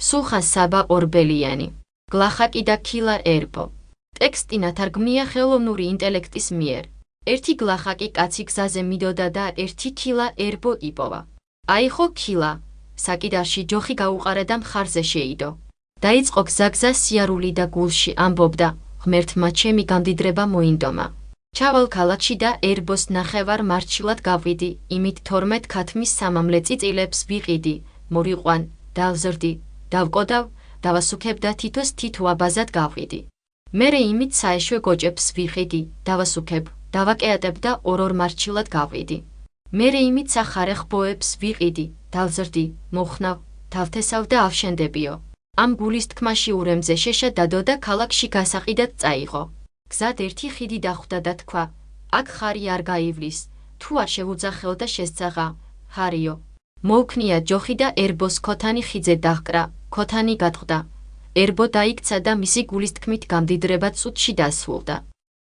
სულხან საბა ორბელიანი, გლახაკი და ქილა ერბო. ტექსტი ნათარგმნია ხელოვნური ინტელექტის მიერ. ერთი გლახაკი კაცი გზაზე მიდოდა და ერთი ქილა ერბო იპოვა. აიხო ქილა, საკიდარში ჯოხი გაუყარა და მხარზე შეიდო. დაიწყო გზაგზა სიარული და გულში ამბობდა, ღმერთმა ჩემი გამდიდრება მოინდომა. ჩავალ ქალაქში და ერბოს ნახევარ მარჩილად გავიდი, იმით 12 ქათმის სამამლე წიწილებს ვიყიდი, მორიყვან, დავზრდი, დავკოდავ, დავასუქებ და თითოს თითო აბაზად გავყიდი. მერე იმით საეშვე გოჭებს ვიყიდი, დავასუქებ, დავაკეატებ და ორ მარჩილად გავყიდი. მერე იმით სახარე ხბოებს ვიყიდი, დავზრდი, მოხნავ, დავთესავ და ავშენდებიო. ამ გულის თქმაში ურემზე შეშა დადო და ქალაქში გასაყიდად წაიღო. გზად ერთი ხიდი დახვდა და თქვა, აქ ხარი არ გაივლის, თუ არ შევუძახეო და შესწაღა, ხარიო. მოუქნია ჯოხი და ერბოს ქოთანი ხიძე დაჰკრა, ქოთანი გადხდა. ერბო დაიქცა და მისი გულის თქმით გამდიდრება წუთში დასრულდა.